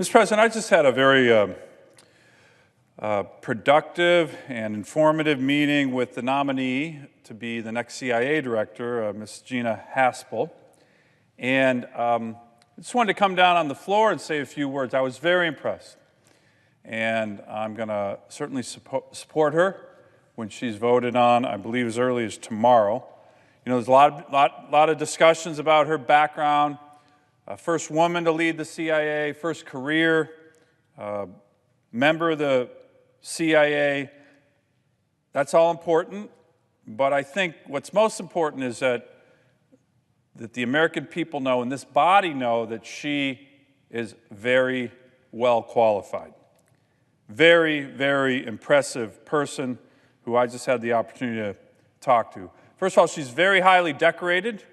Mr. President, I just had a very productive and informative meeting with the nominee to be the next CIA director, Ms. Gina Haspel. And I just wanted to come down on the floor and say a few words. I was very impressed. And I'm going to certainly support her when she's voted on, I believe, as early as tomorrow. You know, there's a lot of discussions about her background. First woman to lead the CIA, first career member of the CIA. That's all important, but I think what's most important is that the American people know and this body know that she is very well qualified. Very, very impressive person who I just had the opportunity to talk to. First of all, she's very highly decorated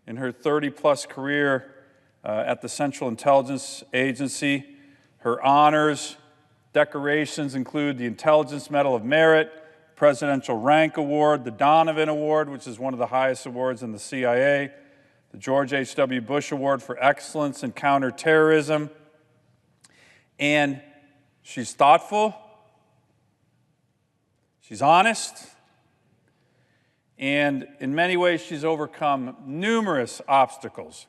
in her 30-plus career at the Central Intelligence Agency. Her honors, decorations include the Intelligence Medal of Merit, Presidential Rank Award, the Donovan Award, which is one of the highest awards in the CIA, the George H.W. Bush Award for Excellence in Counterterrorism. And she's thoughtful, she's honest, and in many ways she's overcome numerous obstacles.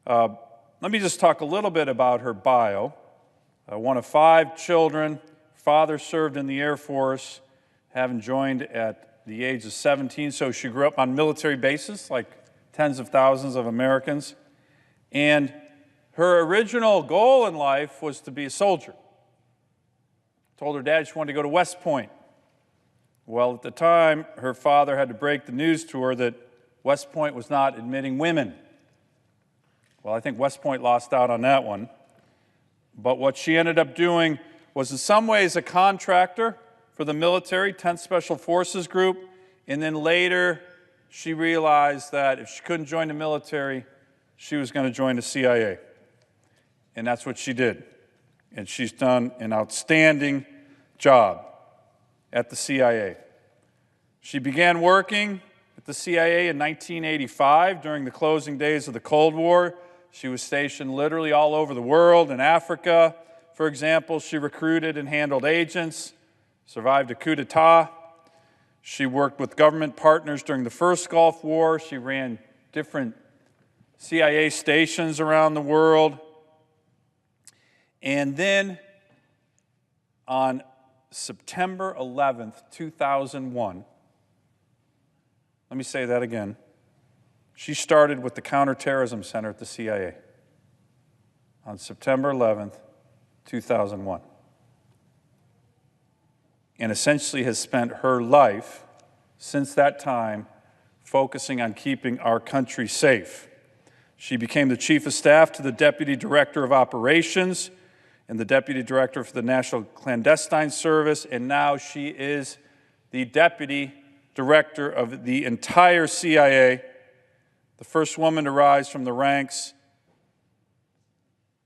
Let me just talk a little bit about her bio. One of 5 children, father served in the Air Force, having joined at the age of 17, so she grew up on military bases like tens of thousands of Americans. And her original goal in life was to be a soldier. Told her dad she wanted to go to West Point. Well, at the time, her father had to break the news to her that West Point was not admitting women. Well, I think West Point lost out on that one. But what she ended up doing was in some ways a contractor for the military, 10th Special Forces Group, and then later she realized that if she couldn't join the military, she was going to join the CIA. And that's what she did. And she's done an outstanding job at the CIA. She began working at the CIA in 1985 during the closing days of the Cold War. She was stationed literally all over the world. In Africa, for example, she recruited and handled agents, survived a coup d'etat. She worked with government partners during the first Gulf War. She ran different CIA stations around the world. And then on September 11th, 2001, let me say that again, she started with the Counterterrorism Center at the CIA on September 11th, 2001, and essentially has spent her life since that time focusing on keeping our country safe. She became the Chief of Staff to the Deputy Director of Operations and the Deputy Director for the National Clandestine Service, and now she is the Deputy Director of the entire CIA, the first woman to rise from the ranks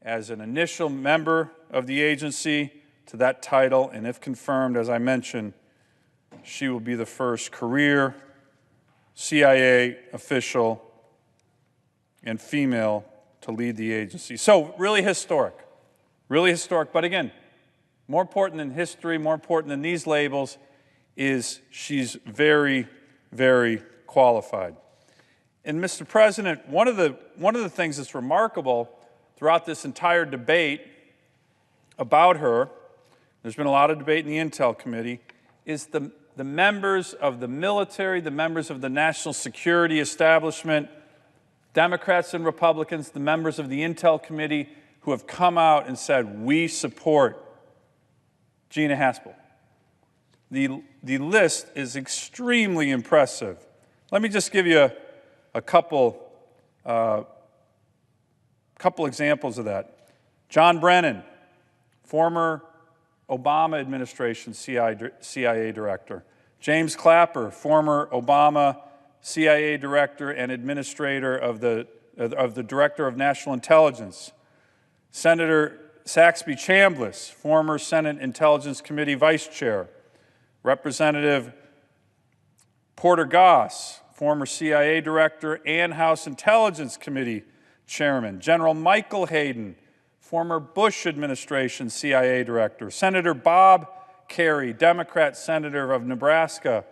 as an initial member of the agency to that title, and if confirmed, as I mentioned, she will be the first career CIA official and female to lead the agency. So really historic, but again, more important than history, more important than these labels, is she's very, very qualified. And Mr. President, one of the things that's remarkable throughout this entire debate about her, there's been a lot of debate in the Intel Committee, is the members of the military, the members of the national security establishment, Democrats and Republicans, the members of the Intel Committee who have come out and said, we support Gina Haspel. The list is extremely impressive. Let me just give you a couple examples of that. John Brennan, former Obama administration CIA director. James Clapper, former Obama CIA director and administrator of the Director of National Intelligence. Senator Saxby Chambliss, former Senate Intelligence Committee vice chair. Representative Porter Goss, former CIA director and House Intelligence Committee chairman. General Michael Hayden, former Bush administration CIA director. Senator Bob Kerrey, Democrat senator of Nebraska,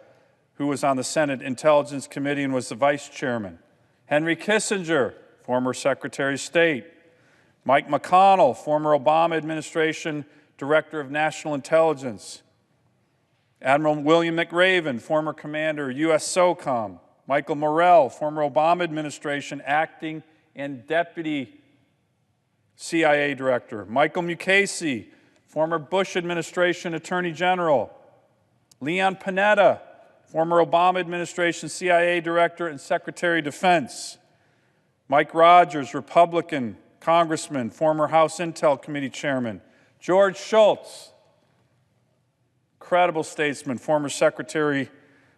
who was on the Senate Intelligence Committee and was the vice chairman. Henry Kissinger, former Secretary of State. Mike McConnell, former Obama administration director of national intelligence. Admiral William McRaven, former commander, U.S. SOCOM. Michael Morrell, former Obama administration acting and deputy CIA director. Michael Mukasey, former Bush administration attorney general. Leon Panetta, former Obama administration CIA director and secretary of defense. Mike Rogers, Republican congressman, former House Intel Committee chairman. George Shultz, incredible statesman, former Secretary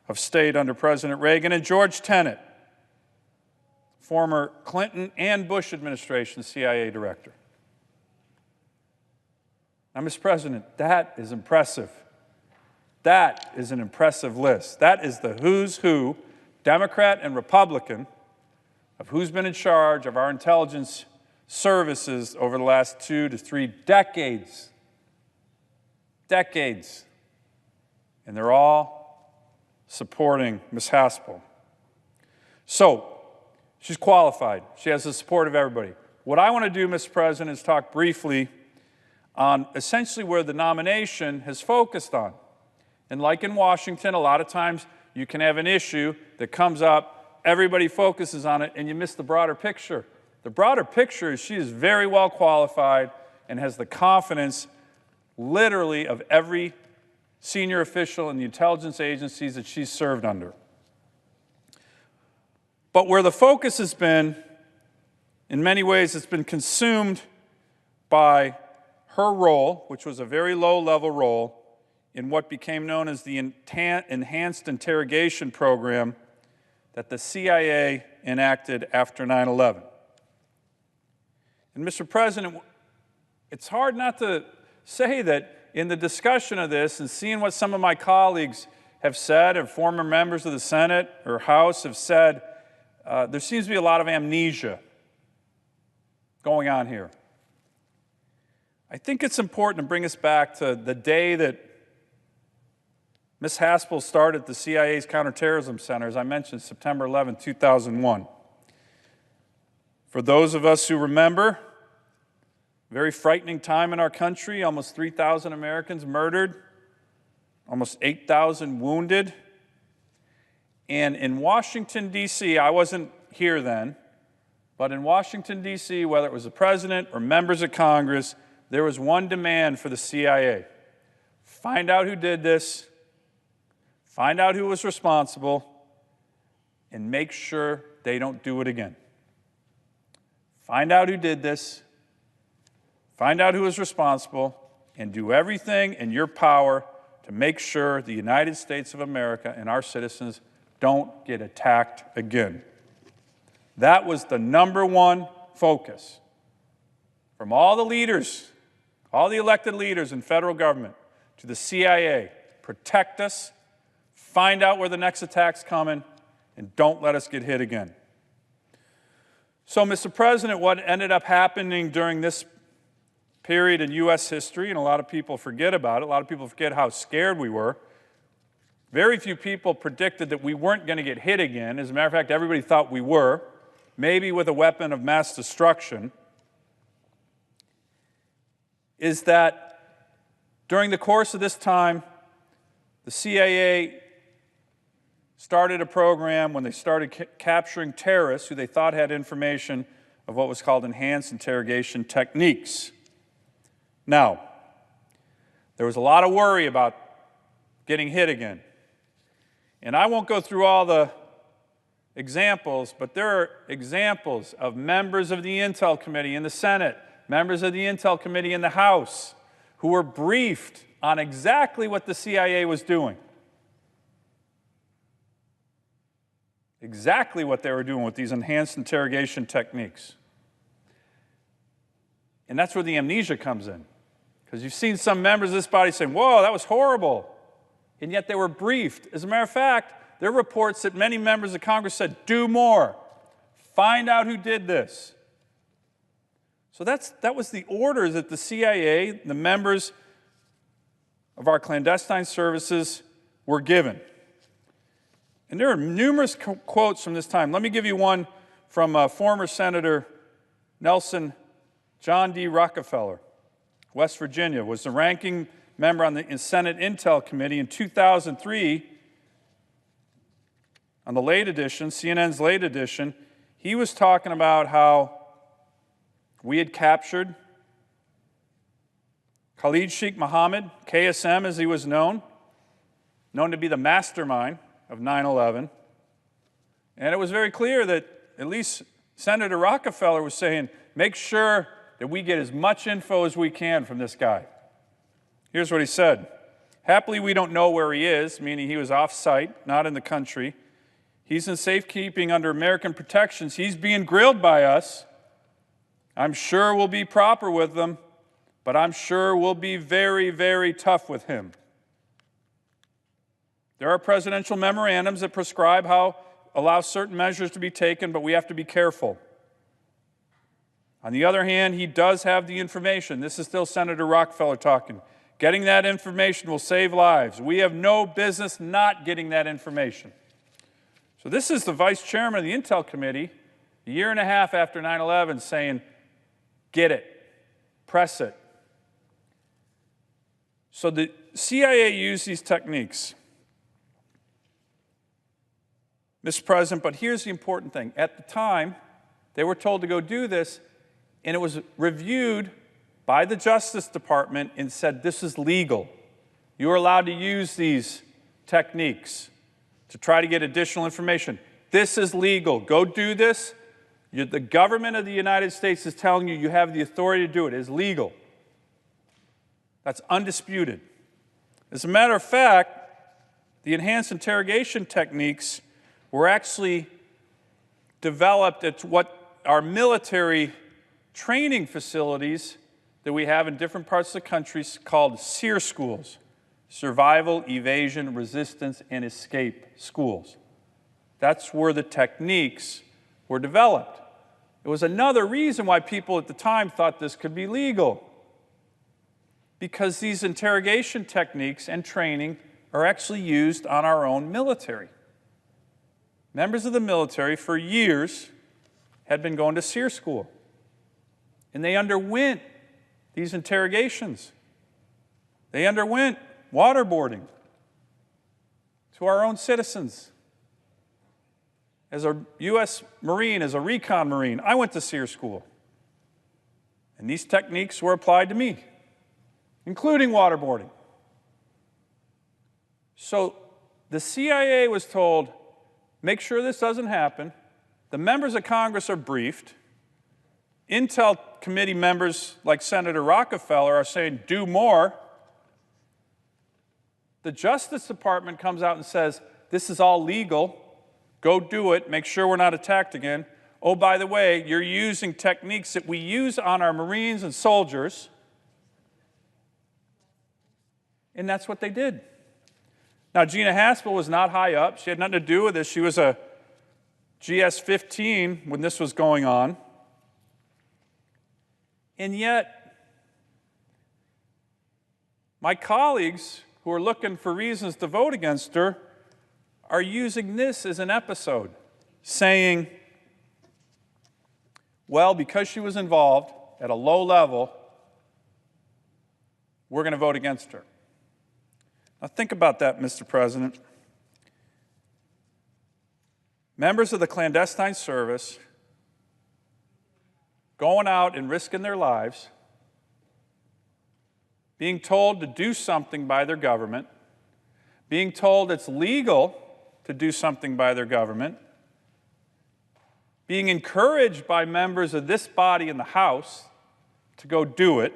of State under President Reagan. And George Tenet, former Clinton and Bush administration CIA director. Now, Mr. President, that is impressive. That is an impressive list. That is the who's who, Democrat and Republican, of who's been in charge of our intelligence services over the last 2 to 3 decades. Decades. And they're all supporting Ms. Haspel. So, she's qualified. She has the support of everybody. What I want to do, Mr. President, is talk briefly on essentially where the nomination has focused on. And like in Washington, a lot of times you can have an issue that comes up, everybody focuses on it, and you miss the broader picture. The broader picture is she is very well qualified and has the confidence, literally, of every senior official in the intelligence agencies that she's served under. But where the focus has been, in many ways, it's been consumed by her role, which was a very low-level role, in what became known as the Enhanced Interrogation Program that the CIA enacted after 9/11. And Mr. President, it's hard not to say that in the discussion of this and seeing what some of my colleagues have said, or former members of the Senate or House have said, there seems to be a lot of amnesia going on here. I think it's important to bring us back to the day that Ms. Haspel started the CIA's Counterterrorism Center, as I mentioned, September 11, 2001. For those of us who remember, very frightening time in our country, almost 3,000 Americans murdered, almost 8,000 wounded. And in Washington, D.C., I wasn't here then, but in Washington, D.C., whether it was the president or members of Congress, there was one demand for the CIA. Find out who did this, find out who was responsible, and make sure they don't do it again. Find out who did this, find out who is responsible, and do everything in your power to make sure the United States of America and our citizens don't get attacked again. That was the #1 focus from all the leaders, all the elected leaders in federal government, to the CIA. Protect us, find out where the next attack's coming, and don't let us get hit again. So, Mr. President, what ended up happening during this period in U.S. history, and a lot of people forget about it, a lot of people forget how scared we were. Very few people predicted that we weren't going to get hit again. As a matter of fact, everybody thought we were, maybe with a weapon of mass destruction. Is that during the course of this time, the CIA started a program when they started capturing terrorists who they thought had information of what was called enhanced interrogation techniques. Now, there was a lot of worry about getting hit again. And I won't go through all the examples, but there are examples of members of the Intel Committee in the Senate, members of the Intel Committee in the House, who were briefed on exactly what the CIA was doing. Exactly what they were doing with these enhanced interrogation techniques. And that's where the amnesia comes in. Because you've seen some members of this body saying, whoa, that was horrible. And yet they were briefed. As a matter of fact, there are reports that many members of Congress said, do more. Find out who did this. So that was the order that the CIA, the members of our clandestine services, were given. And there are numerous quotes from this time. Let me give you one from former Senator Nelson John D. Rockefeller, West Virginia, was the ranking member on the Senate Intel Committee in 2003. On the late edition, CNN's late edition, he was talking about how we had captured Khalid Sheikh Mohammed, KSM as he was known to be the mastermind of 9/11. And it was very clear that at least Senator Rockefeller was saying, make sure that we get as much info as we can from this guy. Here's what he said. Happily, we don't know where he is, meaning he was off-site, not in the country. He's in safekeeping under American protections. He's being grilled by us. I'm sure we'll be proper with them, but I'm sure we'll be very, very tough with him. There are presidential memorandums that prescribe how allow certain measures to be taken, but we have to be careful. On the other hand, he does have the information. This is still Senator Rockefeller talking. Getting that information will save lives. We have no business not getting that information. So this is the vice chairman of the Intel Committee, a year and a half after 9/11, saying, get it, press it. So the CIA used these techniques, Mr. President, but here's the important thing. At the time, they were told to go do this, and it was reviewed by the Justice Department and said, this is legal. You are allowed to use these techniques to try to get additional information. This is legal. Go do this. The government of the United States is telling you you have the authority to do it. It is legal. That's undisputed. As a matter of fact, the enhanced interrogation techniques were actually developed at what our military training facilities that we have in different parts of the country called SERE schools, Survival, Evasion, Resistance, and Escape schools. That's where the techniques were developed. It was another reason why people at the time thought this could be legal, because these interrogation techniques and training are actually used on our own military. Members of the military for years had been going to SERE school, and they underwent these interrogations. They underwent waterboarding to our own citizens. As a U.S. Marine, as a recon Marine, I went to SERE school, and these techniques were applied to me, including waterboarding. So the CIA was told, make sure this doesn't happen. The members of Congress are briefed. Intel committee members like Senator Rockefeller are saying, do more. The Justice Department comes out and says, this is all legal. Go do it. Make sure we're not attacked again. Oh, by the way, you're using techniques that we use on our Marines and soldiers. And that's what they did. Now, Gina Haspel was not high up. She had nothing to do with this. She was a GS-15 when this was going on. And yet, my colleagues who are looking for reasons to vote against her are using this as an episode, saying, well, because she was involved at a low level, we're going to vote against her. Now think about that, Mr. President. Members of the clandestine service going out and risking their lives, being told to do something by their government, being told it's legal to do something by their government, being encouraged by members of this body in the House to go do it.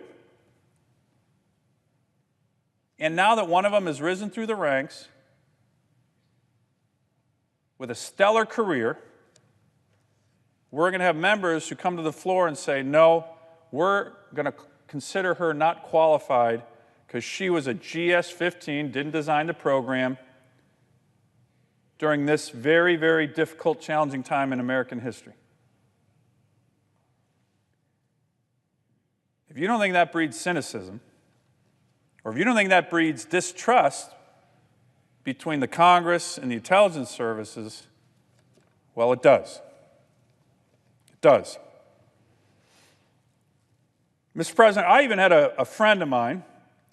And now that one of them has risen through the ranks with a stellar career, we're going to have members who come to the floor and say, no, we're going to consider her not qualified because she was a GS-15, didn't design the program during this very, very difficult, challenging time in American history. if you don't think that breeds cynicism, or if you don't think that breeds distrust between the Congress and the intelligence services, well, it does. It does. Mr. President, I even had a friend of mine.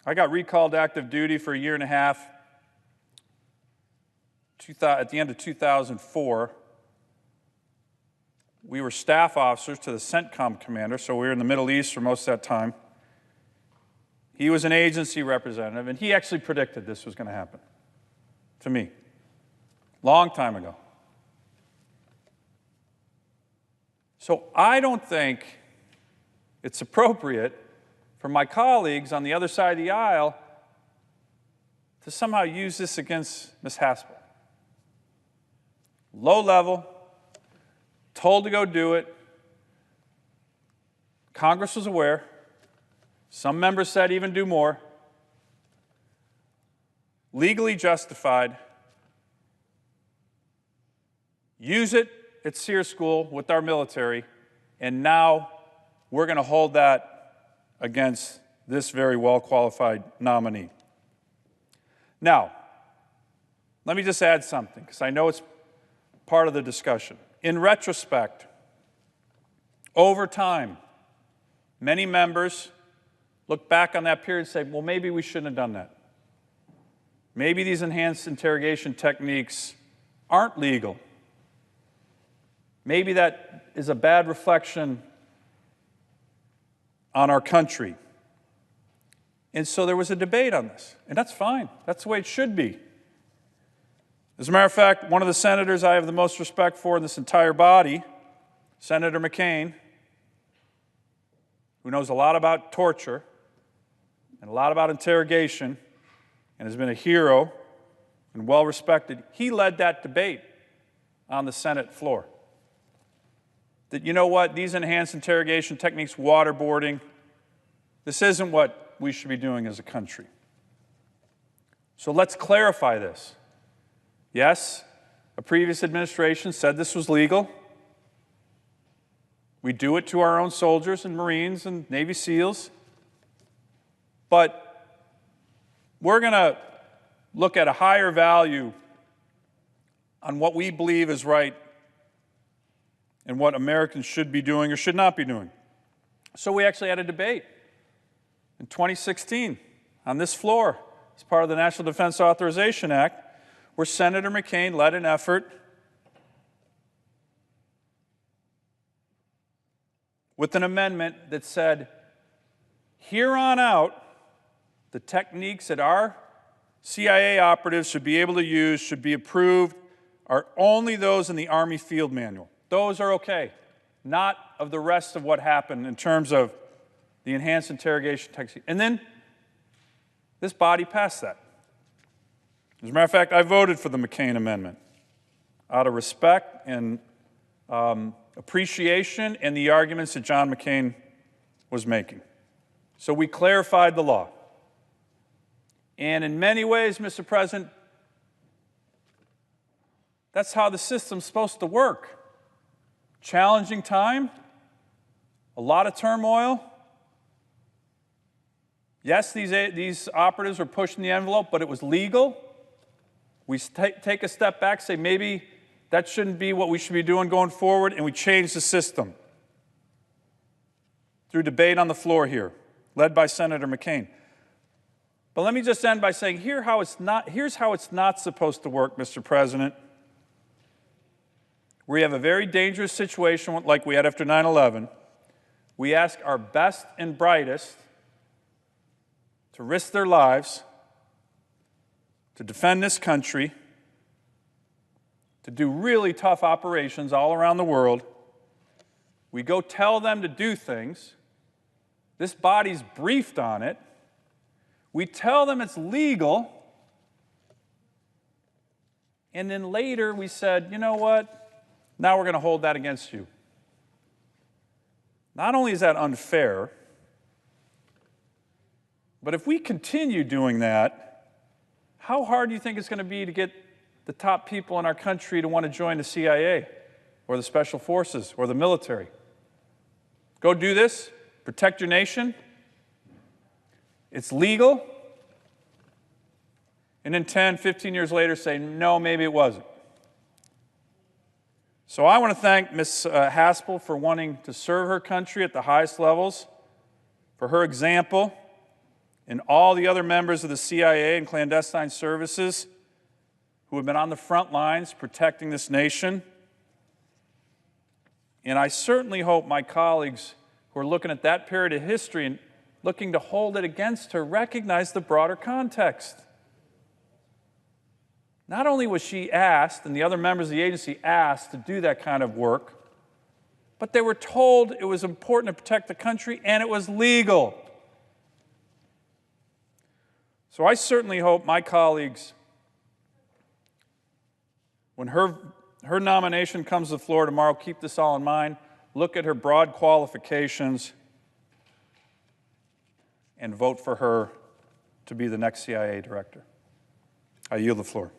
I got recalled to active duty for a year and a half at the end of 2004. We were staff officers to the CENTCOM commander, so we were in the Middle East for most of that time. He was an agency representative, and he actually predicted this was going to happen to me, long time ago. So I don't think it's appropriate for my colleagues on the other side of the aisle to somehow use this against Ms. Haspel. Low level, told to go do it. Congress was aware. Some members said even do more. Legally justified. Use it at SEER School with our military, and now we're going to hold that against this very well-qualified nominee. Now, let me just add something, because I know it's part of the discussion. In retrospect, over time, many members look back on that period and say, well, maybe we shouldn't have done that. Maybe these enhanced interrogation techniques aren't legal. Maybe that is a bad reflection on our country. And so there was a debate on this, and that's fine. That's the way it should be. As a matter of fact, one of the senators I have the most respect for in this entire body, Senator McCain, who knows a lot about torture and a lot about interrogation and has been a hero and well-respected, he led that debate on the Senate floor. That, you know what, these enhanced interrogation techniques, waterboarding, this isn't what we should be doing as a country. So let's clarify this. Yes, a previous administration said this was legal. We do it to our own soldiers and Marines and Navy SEALs. But we're going to look at a higher value on what we believe is right and what Americans should be doing or should not be doing. So we actually had a debate in 2016 on this floor as part of the National Defense Authorization Act, where Senator McCain led an effort with an amendment that said, here on out, the techniques that our CIA operatives should be able to use, should be approved, are only those in the Army Field Manual. Those are okay, not of the rest of what happened in terms of the enhanced interrogation technique. And then this body passed that. As a matter of fact, I voted for the McCain amendment out of respect and appreciation and the arguments that John McCain was making. So we clarified the law. And in many ways, Mr. President, that's how the system's supposed to work. Challenging time, a lot of turmoil. Yes, these operatives were pushing the envelope, but it was legal. We take a step back, say maybe that shouldn't be what we should be doing going forward, and we change the system through debate on the floor here, led by Senator McCain. But let me just end by saying here's how it's not supposed to work, Mr. President. We have a very dangerous situation like we had after 9/11. We ask our best and brightest to risk their lives to defend this country, to do really tough operations all around the world. We go tell them to do things. This body's briefed on it. We tell them it's legal. And then later we said, you know what? Now we're going to hold that against you. Not only is that unfair, but if we continue doing that, how hard do you think it's going to be to get the top people in our country to want to join the CIA or the Special Forces or the military? Go do this, protect your nation, it's legal, and then 10, 15 years later say, no, maybe it wasn't. So I want to thank Ms. Haspel for wanting to serve her country at the highest levels, for her example, and all the other members of the CIA and clandestine services who have been on the front lines protecting this nation. And I certainly hope my colleagues who are looking at that period of history and looking to hold it against her recognize the broader context. Not only was she asked, and the other members of the agency asked, to do that kind of work, but they were told it was important to protect the country, and it was legal. So I certainly hope my colleagues, when her nomination comes to the floor tomorrow, keep this all in mind, look at her broad qualifications, and vote for her to be the next CIA director. I yield the floor.